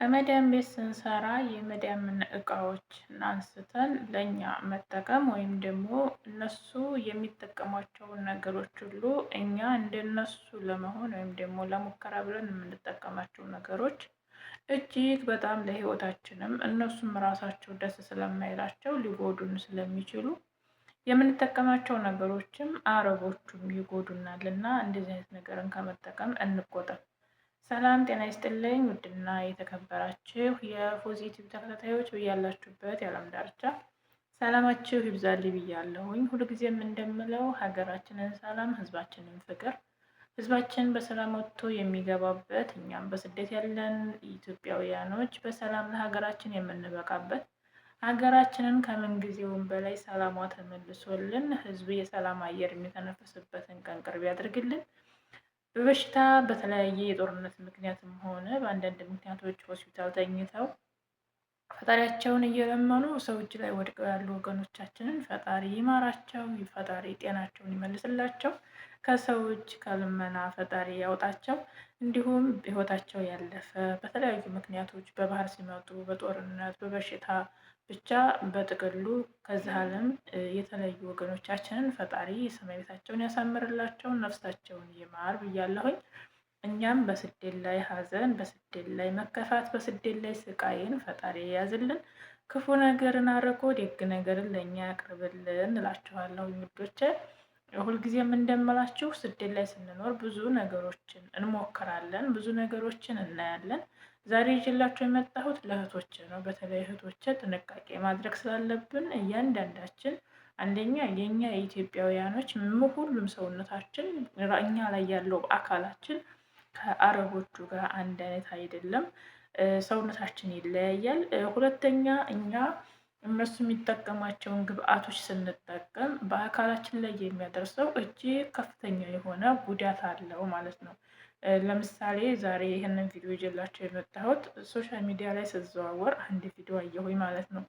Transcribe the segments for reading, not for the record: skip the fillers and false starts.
በመዳም ቤት ስንሰራ የመዳምን እቃዎች አንስተን ለእኛ መጠቀም ወይም ደግሞ እነሱ የሚጠቀሟቸውን ነገሮች ሁሉ እኛ እንደነሱ ለመሆን ወይም ደግሞ ለሙከራ ብለን የምንጠቀማቸው ነገሮች እጅግ በጣም ለሕይወታችንም እነሱም ራሳቸው ደስ ስለማይላቸው ሊጎዱን ስለሚችሉ የምንጠቀማቸው ነገሮችም አረቦቹም ይጎዱናል እና እንደዚህ አይነት ነገርን ከመጠቀም እንቆጠብ። ሰላም ጤና ይስጥልኝ ውድና የተከበራችሁ የፖዚቲቭ ተከታታዮች ብያላችሁበት የዓለም ዳርቻ ሰላማችሁ ይብዛልኝ ብያለሁኝ። ሁልጊዜም እንደምለው ሀገራችንን ሰላም፣ ህዝባችንን ፍቅር፣ ህዝባችን በሰላም ወጥቶ የሚገባበት እኛም በስደት ያለን ኢትዮጵያውያኖች በሰላም ለሀገራችን የምንበቃበት ሀገራችንን ከምንጊዜውም በላይ ሰላሟ ተመልሶልን ህዝብ የሰላም አየር የሚተነፍስበትን ቀን ቅርብ ያድርግልን። በበሽታ በተለያየ የጦርነት ምክንያትም ሆነ በአንዳንድ ምክንያቶች ሆስፒታል ተኝተው ፈጣሪያቸውን እየለመኑ ሰው እጅ ላይ ወድቀው ያሉ ወገኖቻችንን ፈጣሪ ይማራቸው፣ ፈጣሪ ጤናቸውን ይመልስላቸው፣ ከሰው እጅ ከልመና ፈጣሪ ያውጣቸው። እንዲሁም ህይወታቸው ያለፈ በተለያዩ ምክንያቶች በባህር ሲመጡ በጦርነት በበሽታ ብቻ በጥቅሉ ከዚህ ዓለም የተለዩ ወገኖቻችንን ፈጣሪ የሰማይ ቤታቸውን ያሳምርላቸው፣ ነፍሳቸውን ይማር ብያለሁኝ። እኛም በስደት ላይ ሀዘን፣ በስደት ላይ መከፋት፣ በስደት ላይ ስቃይን ፈጣሪ የያዝልን፣ ክፉ ነገርን አርቆ ደግ ነገርን ለእኛ ያቅርብልን እላችኋለሁ ውዶቼ። ሁልጊዜም እንደምላችሁ ስደት ላይ ስንኖር ብዙ ነገሮችን እንሞክራለን፣ ብዙ ነገሮችን እናያለን። ዛሬ ይዤላችሁ የመጣሁት ለእህቶቼ ነው። በተለይ እህቶቼ ጥንቃቄ ማድረግ ስላለብን እያንዳንዳችን አንደኛ የኛ የኢትዮጵያውያኖች ሁሉም ሰውነታችን እኛ ላይ ያለው አካላችን ከአረቦቹ ጋር አንድ አይነት አይደለም። ሰውነታችን ይለያያል። ሁለተኛ እኛ እነሱ የሚጠቀሟቸውን ግብአቶች ስንጠቀም በአካላችን ላይ የሚያደርሰው እጅግ ከፍተኛ የሆነ ጉዳት አለው ማለት ነው። ለምሳሌ ዛሬ ይህንን ቪዲዮ ይዤላችሁ የመጣሁት ሶሻል ሚዲያ ላይ ስዘዋወር አንድ ቪዲዮ አየሁኝ ማለት ነው።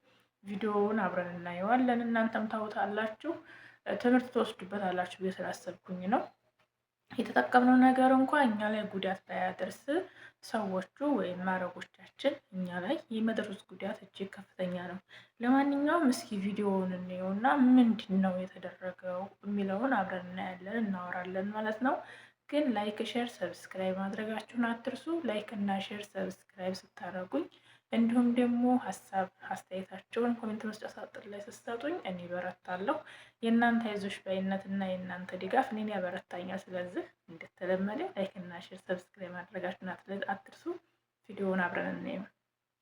ቪዲዮውን አብረን እናየዋለን፣ እናንተም ታዩታላችሁ፣ ትምህርት ትወስዱበታላችሁ ብዬ ስላሰብኩኝ ነው። የተጠቀምነው ነገር እንኳን እኛ ላይ ጉዳት ባያደርስ ሰዎቹ ወይም አረቦቻችን እኛ ላይ የመድረስ ጉዳት እጅግ ከፍተኛ ነው። ለማንኛውም እስኪ ቪዲዮውን እንየውና ምንድን ነው የተደረገው የሚለውን አብረን እናያለን፣ እናወራለን ማለት ነው። ግን ላይክ፣ ሼር፣ ሰብስክራይብ ማድረጋችሁን አትርሱ። ላይክ እና ሼር ሰብስክራይብ ስታደርጉኝ እንዲሁም ደግሞ ሀሳብ አስተያየታቸውን ኮሜንት መስጫ ሳጥን ላይ ስትሰጡኝ እኔ በረታለሁ። የእናንተ አይዞሽ ባይነት እና የእናንተ ድጋፍ እኔን ያበረታኛል። ስለዚህ እንደተለመደ ላይክ እና ሼር ሰብስክራይብ ማድረጋችሁን አትርሱ። ቪዲዮውን አብረን እንየው።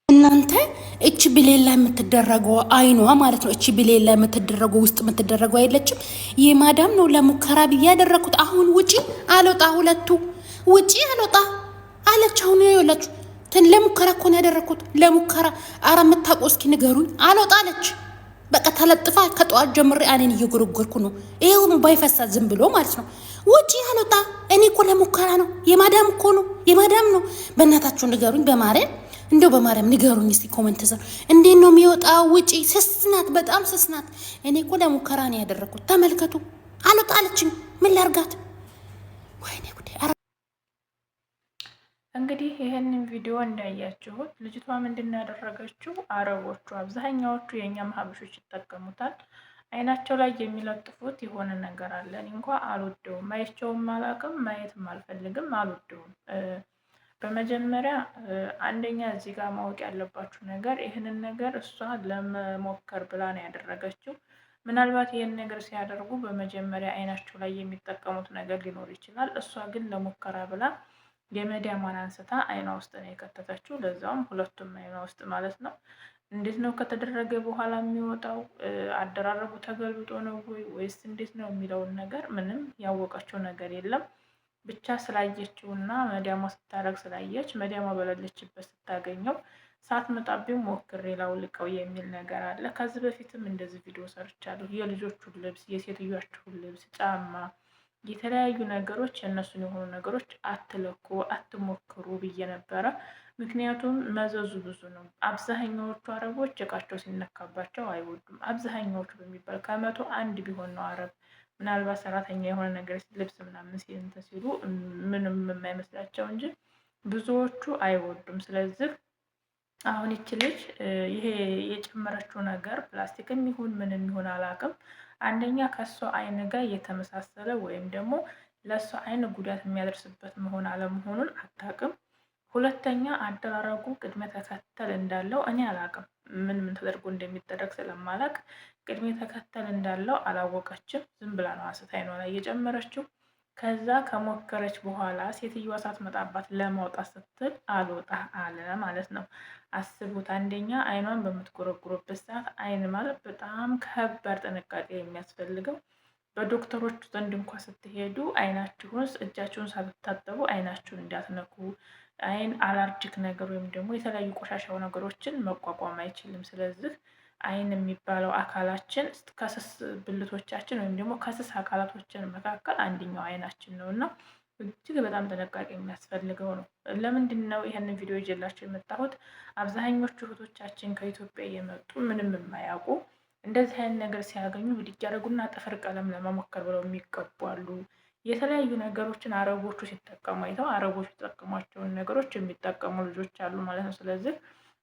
እናንተ እቺ ብሌላ የምትደረገው አይኗ ማለት ነው። እቺ ብሌላ የምትደረገው ውስጥ የምትደረገው አይለችም። የማዳም ነው ለሙከራ ብዬ ያደረኩት። አሁን ውጪ አልወጣ፣ ሁለቱ ውጪ አልወጣ አለች። አሁን ይኸውላችሁ ለሙከራ እኮ ነው ያደረኩት። ለሙከራ ኧረ የምታውቀው እስኪ ንገሩኝ። አልወጣ አለች። በቃ ተለጥፋ ከጠዋት ጀምሬ እኔን እየጎረጎርኩ ነው። ይሄው ባይፈሳ ዝም ብሎ ማለት ነው። ውጪ አልወጣ። እኔ እኮ ለሙከራ ነው። የማዳም እኮ ነው፣ የማዳም ነው። በእናታችሁ ንገሩኝ፣ በማርያም እንደው በማርያም ንገሩኝ እስቲ ኮሜንት ዘር እንዴት ነው የሚወጣው? ውጪ ስስናት፣ በጣም ስስናት። እኔ እኮ ለሙከራ ነው ያደረኩት። ተመልከቱ። አልወጣ አለችኝ። ምን ላርጋት? ወይኔ ጉዴ! እንግዲህ ይህንን ቪዲዮ እንዳያችሁት ልጅቷ ምንድን ነው ያደረገችው? አረቦቹ አብዛኛዎቹ የእኛም ሀበሾች ይጠቀሙታል። አይናቸው ላይ የሚለጥፉት የሆነ ነገር አለ። እኔ እንኳ አልወደውም፣ ማየቸውም አላውቅም፣ ማየትም አልፈልግም፣ አልወደውም። በመጀመሪያ አንደኛ እዚህ ጋር ማወቅ ያለባችሁ ነገር ይህንን ነገር እሷ ለመሞከር ብላ ነው ያደረገችው። ምናልባት ይህን ነገር ሲያደርጉ በመጀመሪያ አይናቸው ላይ የሚጠቀሙት ነገር ሊኖር ይችላል። እሷ ግን ለሙከራ ብላ የመዳሟን አንስታ አይኗ ውስጥ ነው የከተተችው። ለዛውም ሁለቱም አይኗ ውስጥ ማለት ነው። እንዴት ነው ከተደረገ በኋላ የሚወጣው? አደራረቡ ተገልብጦ ነው ወይስ እንዴት ነው የሚለውን ነገር ምንም ያወቀችው ነገር የለም። ብቻ ስላየችው እና መዳሟ ስታረግ ስላየች መዳሟ በሌለችበት ስታገኘው ሳትመጣብኝ ሞክሬ ላውልቀው የሚል ነገር አለ። ከዚህ በፊትም እንደዚህ ቪዲዮ ሰርቻለሁ። የልጆቹን ልብስ፣ የሴትዮቹን ልብስ፣ ጫማ፣ የተለያዩ ነገሮች የእነሱን የሆኑ ነገሮች አትለኩ፣ አትሞክሩ ብዬ ነበረ። ምክንያቱም መዘዙ ብዙ ነው። አብዛኛዎቹ አረቦች እቃቸው ሲነካባቸው አይወዱም። አብዛኛዎቹ በሚባል ከመቶ አንድ ቢሆን ነው አረብ ምናልባት ሰራተኛ የሆነ ነገር ልብስ ምናምን ሲሉ ምንም የማይመስላቸው እንጂ ብዙዎቹ አይወዱም። ስለዚህ አሁን ይች ልጅ ይሄ የጨመረችው ነገር ፕላስቲክም ይሁን ምንም ይሁን አላውቅም። አንደኛ ከእሷ አይን ጋር እየተመሳሰለ ወይም ደግሞ ለእሷ አይን ጉዳት የሚያደርስበት መሆን አለመሆኑን አታውቅም። ሁለተኛ አደራረጉ ቅድመ ተከተል እንዳለው እኔ አላውቅም። ምን ምን ተደርጎ እንደሚደረግ ስለማላውቅ ቅድመ ተከተል እንዳለው አላወቀችም። ዝም ብላ ነው አንስታ አይኗ ላይ እየጨመረችው። ከዛ ከሞከረች በኋላ ሴትዮዋ ሳትመጣባት ለማውጣት ስትል አልወጣ አለ ማለት ነው። አስቡት። አንደኛ አይኗን በምትጎረጉሩበት ሰዓት አይን ማለት በጣም ከባድ ጥንቃቄ የሚያስፈልገው በዶክተሮቹ ዘንድ እንኳ ስትሄዱ አይናችሁን እጃችሁን ሳትታጠቡ አይናችሁን እንዳትነኩ። አይን አላርጂክ ነገር ወይም ደግሞ የተለያዩ ቆሻሻው ነገሮችን መቋቋም አይችልም። ስለዚህ አይን የሚባለው አካላችን ከስስ ብልቶቻችን ወይም ደግሞ ከስስ አካላቶችን መካከል አንደኛው አይናችን ነው እና እጅግ በጣም ጥንቃቄ የሚያስፈልገው ነው። ለምንድን ነው ይህንን ቪዲዮ ይዤላቸው የመጣሁት? አብዛኞቹ እህቶቻችን ከኢትዮጵያ እየመጡ ምንም የማያውቁ እንደዚህ አይነት ነገር ሲያገኙ ብድግ ያደረጉና ጥፍር ቀለም ለመሞከር ብለው የሚቀቡ አሉ። የተለያዩ ነገሮችን አረቦቹ ሲጠቀሙ አይተው አረቦቹ የተጠቀሟቸውን ነገሮች የሚጠቀሙ ልጆች አሉ ማለት ነው። ስለዚህ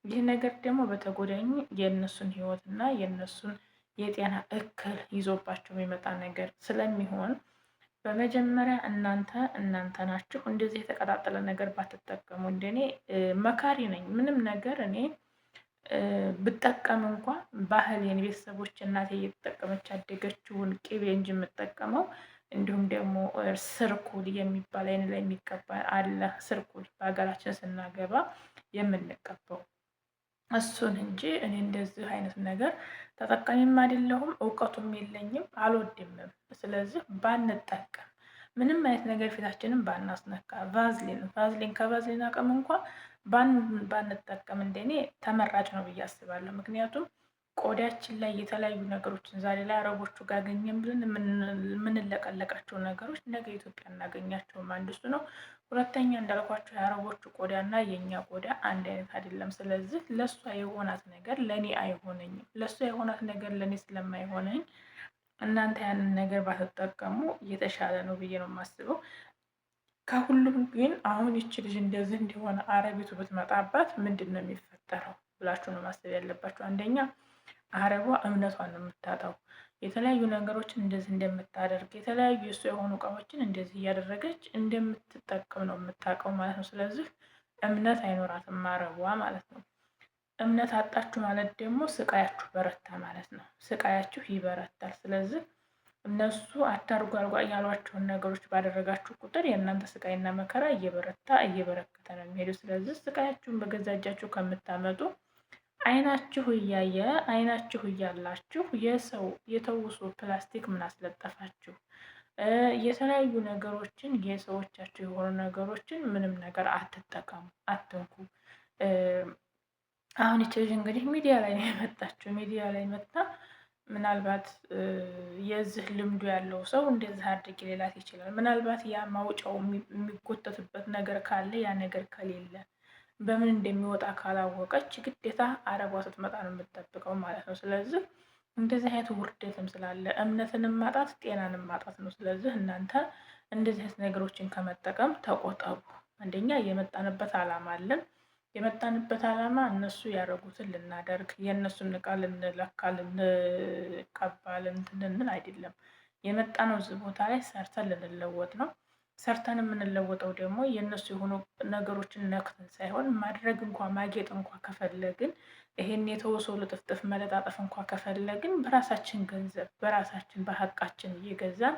ይህ ነገር ደግሞ በተጎዳኝ የእነሱን ህይወት እና የእነሱን የጤና እክል ይዞባቸው የሚመጣ ነገር ስለሚሆን በመጀመሪያ እናንተ ናችሁ እንደዚህ የተቀጣጠለ ነገር ባትጠቀሙ። እንደኔ መካሪ ነኝ። ምንም ነገር እኔ ብጠቀም እንኳ ባህሌን ቤተሰቦች እናቴ እየተጠቀመች ያደገችውን ቅቤ እንጂ የምጠቀመው እንዲሁም ደግሞ ስርኩል የሚባል አይን ላይ የሚቀባ አለ። ስርኩል በሀገራችን ስናገባ የምንቀባው እሱን እንጂ እኔ እንደዚህ አይነት ነገር ተጠቃሚም አይደለሁም፣ እውቀቱም የለኝም፣ አልወድምም። ስለዚህ ባንጠቀም ምንም አይነት ነገር ፊታችንን ባናስነካ፣ ቫዝሊን ከቫዝሊን አቅም እንኳ ባንጠቀም እንደኔ ተመራጭ ነው ብዬ አስባለሁ። ምክንያቱም ቆዳችን ላይ የተለያዩ ነገሮችን ዛሬ ላይ አረቦቹ ጋር አገኘን ብለን የምንለቀለቃቸው ነገሮች ነገ ኢትዮጵያ እናገኛቸውም። አንድ እሱ ነው። ሁለተኛ እንዳልኳቸው የአረቦቹ ቆዳ እና የእኛ ቆዳ አንድ አይነት አይደለም። ስለዚህ ለእሷ የሆናት ነገር ለእኔ አይሆነኝም። ለእሷ የሆናት ነገር ለእኔ ስለማይሆነኝ እናንተ ያንን ነገር ባትጠቀሙ እየተሻለ ነው ብዬ ነው የማስበው። ከሁሉም ግን አሁን ይች ልጅ እንደዚህ እንዲሆነ አረቢቱ ብትመጣባት ምንድን ነው የሚፈጠረው ብላችሁ ነው ማሰብ ያለባችሁ። አንደኛ አረቧ እምነቷን ነው የምታጣው። የተለያዩ ነገሮችን እንደዚህ እንደምታደርግ የተለያዩ የእሱ የሆኑ እቃዎችን እንደዚህ እያደረገች እንደምትጠቀም ነው የምታውቀው ማለት ነው። ስለዚህ እምነት አይኖራትም አረቧ ማለት ነው። እምነት አጣችሁ ማለት ደግሞ ስቃያችሁ በረታ ማለት ነው። ስቃያችሁ ይበረታል። ስለዚህ እነሱ አታርጉ አርጓ ያሏቸውን ነገሮች ባደረጋችሁ ቁጥር የእናንተ ስቃይና መከራ እየበረከተ ነው የሚሄደው። ስለዚህ ስቃያችሁን በገዛ እጃችሁ ከምታመጡ አይናችሁ እያየ አይናችሁ እያላችሁ የሰው የተውሶ ፕላስቲክ ምን አስለጠፋችሁ? የተለያዩ ነገሮችን የሰዎቻችሁ የሆኑ ነገሮችን ምንም ነገር አትጠቀሙ፣ አትንኩ። አሁን ይች ልጅ እንግዲህ ሚዲያ ላይ ነው የመጣችው። ሚዲያ ላይ መጣ ምናልባት የዚህ ልምዱ ያለው ሰው እንደዚህ አድርጊ ሌላት ይችላል። ምናልባት ያ ማውጫው የሚጎተትበት ነገር ካለ ያ ነገር ከሌለ በምን እንደሚወጣ ካላወቀች ግዴታ አረቧ ስትመጣ ነው የምትጠብቀው ማለት ነው። ስለዚህ እንደዚህ አይነት ውርደትም ስላለ እምነትንም ማጣት ጤናንም ማጣት ነው። ስለዚህ እናንተ እንደዚህ አይነት ነገሮችን ከመጠቀም ተቆጠቡ። አንደኛ የመጣንበት ዓላማ አለን። የመጣንበት ዓላማ እነሱ ያደረጉትን ልናደርግ የእነሱን እቃ ልንለካ ልንቀባ ልንል አይደለም። የመጣነው እዚህ ቦታ ላይ ሰርተን ልንለወጥ ነው። ሰርተን የምንለወጠው ደግሞ የእነሱ የሆኑ ነገሮችን ነክተን ሳይሆን ማድረግ እንኳ ማጌጥ እንኳ ከፈለግን ይሄን የተወሶ ልጥፍጥፍ መለጣጠፍ እንኳ ከፈለግን በራሳችን ገንዘብ በራሳችን በሀቃችን እየገዛን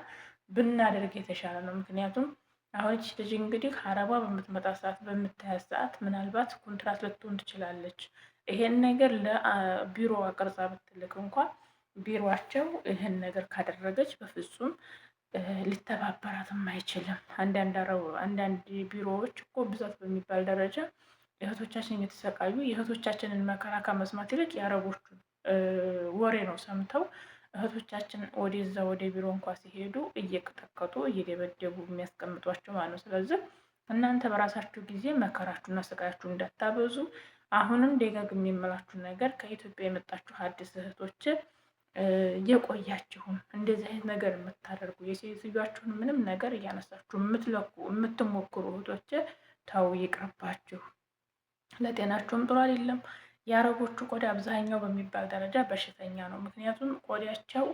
ብናደርግ የተሻለ ነው። ምክንያቱም አሁን ይች ልጅ እንግዲህ አረቧ በምትመጣ ሰዓት በምታያት ሰዓት ምናልባት ኮንትራት ልትሆን ትችላለች። ይሄን ነገር ለቢሮዋ ቅርጻ ብትልክ እንኳን ቢሮቸው ይህን ነገር ካደረገች በፍጹም ሊተባበራትም አይችልም። አንዳንድ ቢሮዎች እኮ ብዛት በሚባል ደረጃ እህቶቻችን የተሰቃዩ የእህቶቻችንን መከራ ከመስማት ይልቅ የአረቦቹን ወሬ ነው ሰምተው እህቶቻችን ወደዛ ወደ ቢሮ እንኳ ሲሄዱ እየቀጠቀጡ እየደበደቡ የሚያስቀምጧቸው ማለት ነው። ስለዚህ እናንተ በራሳችሁ ጊዜ መከራችሁና ስቃያችሁ እንዳታበዙ። አሁንም ደጋግሜ የምላችሁ ነገር ከኢትዮጵያ የመጣችሁ አዲስ እህቶች የቆያችሁም እንደዚህ አይነት ነገር የምታደርጉ የሴትዮዋችሁን ምንም ነገር እያነሳችሁ የምትለኩ የምትሞክሩ እህቶች ተው፣ ይቅርባችሁ። ለጤናቸውም ጥሩ አይደለም። የአረቦቹ ቆዳ አብዛኛው በሚባል ደረጃ በሽተኛ ነው። ምክንያቱም ቆዳቸው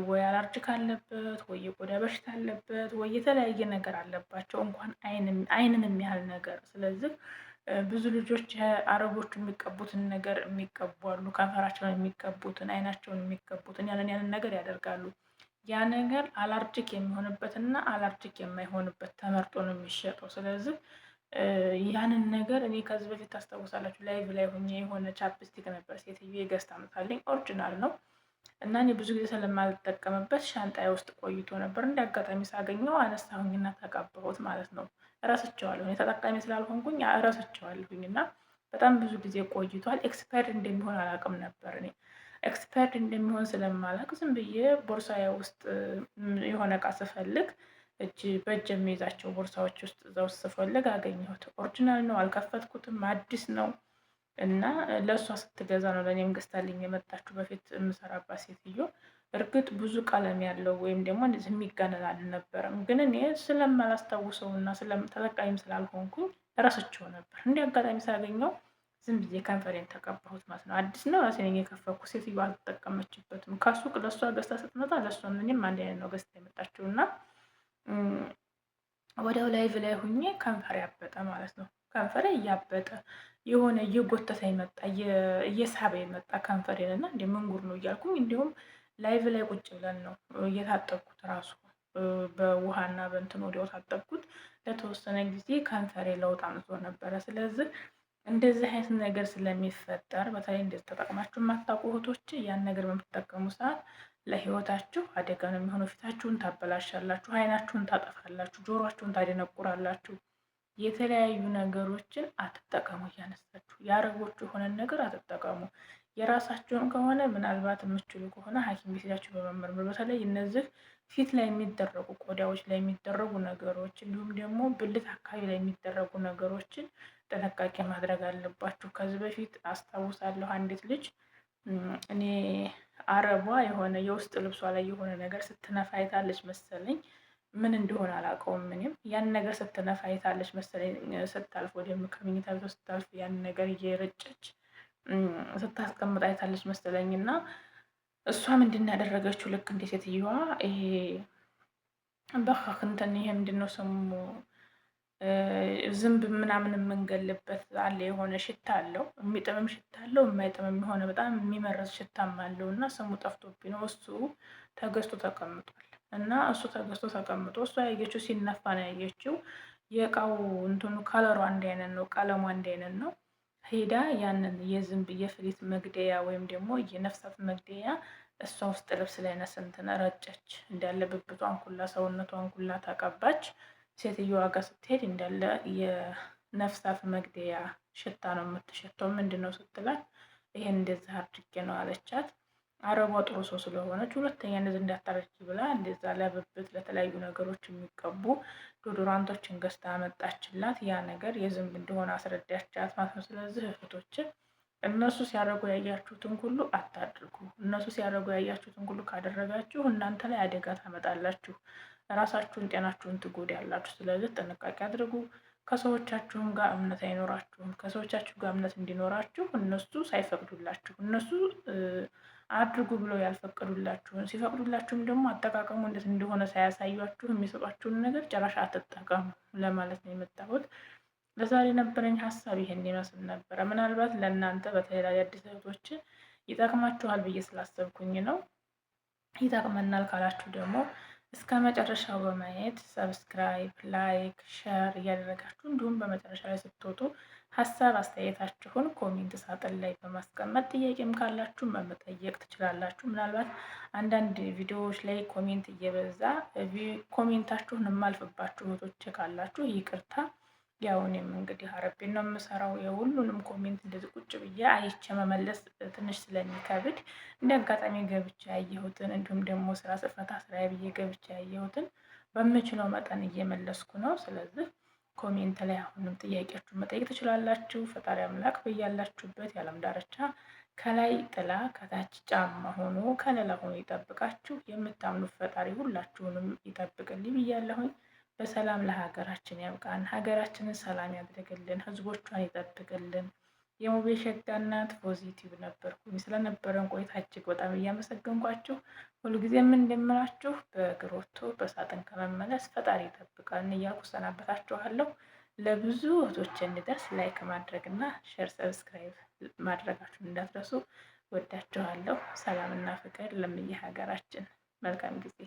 ወይ አላርጅክ አለበት ወይ የቆዳ በሽታ አለበት ወይ የተለያየ ነገር አለባቸው፣ እንኳን አይንን የሚያህል ነገር። ስለዚህ ብዙ ልጆች አረቦቹ የሚቀቡትን ነገር የሚቀቡ አሉ። ከንፈራቸውን የሚቀቡትን፣ አይናቸውን የሚቀቡትን ያንን ነገር ያደርጋሉ። ያ ነገር አላርጅክ የሚሆንበትና አላርጅክ የማይሆንበት ተመርጦ ነው የሚሸጠው። ስለዚህ ያንን ነገር እኔ ከዚህ በፊት ታስታውሳላችሁ፣ ላይቭ ላይ ሆኜ የሆነ ቻፕስቲክ ነበር ሴትዮ የገዝታ አመጣልኝ፣ ኦሪጂናል ነው እና እኔ ብዙ ጊዜ ስለማልጠቀምበት ሻንጣዬ ውስጥ ቆይቶ ነበር። እንደ አጋጣሚ ሳገኘው አነሳሁኝና ተቀባሁት ማለት ነው። እረስቸዋለሁ፣ እኔ ተጠቃሚ ስላልሆንኩኝ እረስቸዋለሁኝ እና በጣም ብዙ ጊዜ ቆይቷል። ኤክስፓየርድ እንደሚሆን አላውቅም ነበር እኔ። ኤክስፓየርድ እንደሚሆን ስለማላውቅ ዝም ብዬ ቦርሳዬ ውስጥ የሆነ እቃ ስፈልግ በእጅ የሚይዛቸው ቦርሳዎች ውስጥ እዛ ውስጥ ስፈልግ አገኘሁት። ኦሪጂናል ነው፣ አልከፈትኩትም፣ አዲስ ነው እና ለእሷ ስትገዛ ነው ለእኔም ገዝታልኝ የመጣችሁ። በፊት የምሰራባት ሴትዮ እርግጥ ብዙ ቀለም ያለው ወይም ደግሞ እንደዚህ የሚጋነን አልነበረም፣ ግን እኔ ስለማላስታውሰው እና ተጠቃሚም ስላልሆንኩኝ እረስቸው ነበር። እንዲህ አጋጣሚ ሳገኘው ዝም ብዬ ከንፈሬን ተቀባሁት ማለት ነው። አዲስ ነው፣ ራሴ ነኝ የከፈኩ፣ ሴትዮ አልተጠቀመችበትም። ከሱቅ ለእሷ ገዝታ ስትመጣ ለእሷ እኔም አንድ አይነት ነው ገዝታ የመጣችው እና ወዲያው ላይቭ ላይ ሁኜ ከንፈሬ ያበጠ ማለት ነው። ከንፈሬ እያበጠ የሆነ እየጎተተ መጣ፣ እየሳበ መጣ ከንፈሬን እና እንደ ምንጉር ነው እያልኩኝ እንዲሁም ላይቭ ላይ ቁጭ ብለን ነው እየታጠብኩት ራሱ በውሃና በእንትን ወዲያው ታጠብኩት። ለተወሰነ ጊዜ ከንፈሬ ለውጥ አምጥቶ ነበረ። ስለዚህ እንደዚህ አይነት ነገር ስለሚፈጠር በተለይ እንደዚህ ተጠቅማችሁ የማታውቁ እህቶች ያን ነገር በምትጠቀሙ ሰዓት ለህይወታችሁ አደጋ ነው የሚሆነው። ፊታችሁን ታበላሻላችሁ፣ አይናችሁን ታጠፋላችሁ፣ ጆሮአችሁን ታደነቁራላችሁ። የተለያዩ ነገሮችን አትጠቀሙ። እያነሳችሁ የአረቦቹ የሆነን ነገር አትጠቀሙ። የራሳችሁን ከሆነ ምናልባት የምችሉ ከሆነ ሐኪም ቤት ሄዳችሁ በመመርመር በተለይ እነዚህ ፊት ላይ የሚደረጉ ቆዳዎች ላይ የሚደረጉ ነገሮች እንዲሁም ደግሞ ብልት አካባቢ ላይ የሚደረጉ ነገሮችን ጥንቃቄ ማድረግ አለባችሁ። ከዚህ በፊት አስታውሳለሁ አንዲት ልጅ እኔ አረቧ የሆነ የውስጥ ልብሷ ላይ የሆነ ነገር ስትነፋ አይታለች መሰለኝ። ምን እንደሆነ አላውቀውም። እኔም ያን ነገር ስትነፋ አይታለች መሰለኝ። ስታልፍ ወደ ከመኝታ ቤቷ ስታልፍ ያን ነገር እየረጨች ስታስቀምጥ አይታለች መሰለኝ እና እሷ ምንድን ያደረገችው ልክ እንደ ሴትዮዋ ይሄ በካክ እንትን ይሄ ምንድን ነው ስሙ ዝንብ ምናምን የምንገልበት አለ። የሆነ ሽታ አለው፣ የሚጥምም ሽታ አለው፣ የማይጥምም የሆነ በጣም የሚመረዝ ሽታም አለው እና ስሙ ጠፍቶብኝ ነው። እሱ ተገዝቶ ተቀምጧል እና እሱ ተገዝቶ ተቀምጦ እሷ ያየችው ሲነፋ ነው ያየችው። የእቃው እንትኑ ከለሩ አንድ አይነት ነው፣ ቀለሙ አንድ አይነት ነው። ሄዳ ያንን የዝንብ የፍሊት መግደያ ወይም ደግሞ የነፍሳት መግደያ እሷ ውስጥ ልብስ ላይ ነስንትን ረጨች። እንዳለ ብብቷን ኩላ ሰውነቷን ኩላ ተቀባች። ሴትዮዋ ጋር ስትሄድ እንዳለ የነፍሳት መግደያ ሽታ ነው የምትሸተው። ምንድን ነው ስትላት ይሄን እንደዚህ አድርጌ ነው አለቻት። አረቧ ጥሩ ሰው ስለሆነች ሁለተኛ እንደዚህ እንዳታረጊ ብላ እንደዛ ለብብት ለተለያዩ ነገሮች የሚቀቡ ዶዶራንቶችን ገዝታ አመጣችላት። ያ ነገር የዝንብ እንደሆነ አስረዳቻት ማለት ነው። ስለዚህ እህቶችን እነሱ ሲያደርጉ ያያችሁትን ሁሉ አታድርጉ። እነሱ ሲያደርጉ ያያችሁትን ሁሉ ካደረጋችሁ እናንተ ላይ አደጋ ታመጣላችሁ። ራሳችሁን ጤናችሁን ትጎዳላችሁ። ስለዚህ ጥንቃቄ አድርጉ። ከሰዎቻችሁም ጋር እምነት አይኖራችሁም። ከሰዎቻችሁ ጋር እምነት እንዲኖራችሁ እነሱ ሳይፈቅዱላችሁ እነሱ አድርጉ ብለው ያልፈቀዱላችሁን ሲፈቅዱላችሁም ደግሞ አጠቃቀሙ እንዴት እንደሆነ ሳያሳዩአችሁ የሚሰጧችሁን ነገር ጭራሽ አትጠቀሙ ለማለት ነው የመጣሁት። ለዛሬ የነበረኝ ሀሳብ ይሄን ይመስል ነበረ። ምናልባት ለእናንተ በተለይ አዲስ እህቶች ይጠቅማችኋል ብዬ ስላሰብኩኝ ነው። ይጠቅመናል ካላችሁ ደግሞ እስከ መጨረሻው በማየት ሰብስክራይብ፣ ላይክ፣ ሸር እያደረጋችሁ እንዲሁም በመጨረሻ ላይ ስትወጡ ሀሳብ አስተያየታችሁን ኮሜንት ሳጥን ላይ በማስቀመጥ ጥያቄም ካላችሁ መጠየቅ ትችላላችሁ። ምናልባት አንዳንድ ቪዲዮዎች ላይ ኮሜንት እየበዛ ኮሜንታችሁን የማልፍባችሁ እህቶች ካላችሁ ይቅርታ። ያው እኔም እንግዲህ አረቤን ነው የምሰራው። የሁሉንም ኮሜንት እንደዚህ ቁጭ ብዬ አይቼ መመለስ ትንሽ ስለሚከብድ እንደ አጋጣሚ ገብቼ ያየሁትን እንዲሁም ደግሞ ስራ ስፈታ ስራ ብዬ ገብቼ ያየሁትን በምችለው መጠን እየመለስኩ ነው። ስለዚህ ኮሜንት ላይ አሁንም ጥያቄያችሁን መጠየቅ ትችላላችሁ። ፈጣሪ አምላክ በያላችሁበት የዓለም ዳርቻ ከላይ ጥላ ከታች ጫማ ሆኖ ከለላ ሆኖ ይጠብቃችሁ። የምታምኑት ፈጣሪ ሁላችሁንም ይጠብቅልኝ ብያለሁኝ። በሰላም ለሀገራችን ያብቃን። ሀገራችንን ሰላም ያድርግልን፣ ህዝቦቿን ይጠብቅልን። የሙቤ ሸጋ እናት ፖዚቲቭ ነበርኩኝ። ስለነበረን ቆይታ እጅግ በጣም እያመሰገንኳችሁ ሁልጊዜም እንደምላችሁ በእግር ወጥቶ በሳጥን ከመመለስ ፈጣሪ ይጠብቃልን እያልኩ ሰናበታችኋለሁ። ለብዙ እህቶች እንዲደርስ ላይክ ማድረግ እና ሼር፣ ሰብስክራይብ ማድረጋችሁን እንዳትረሱ። ወዳችኋለሁ። ሰላምና ፍቅር ለምየ ሀገራችን። መልካም ጊዜ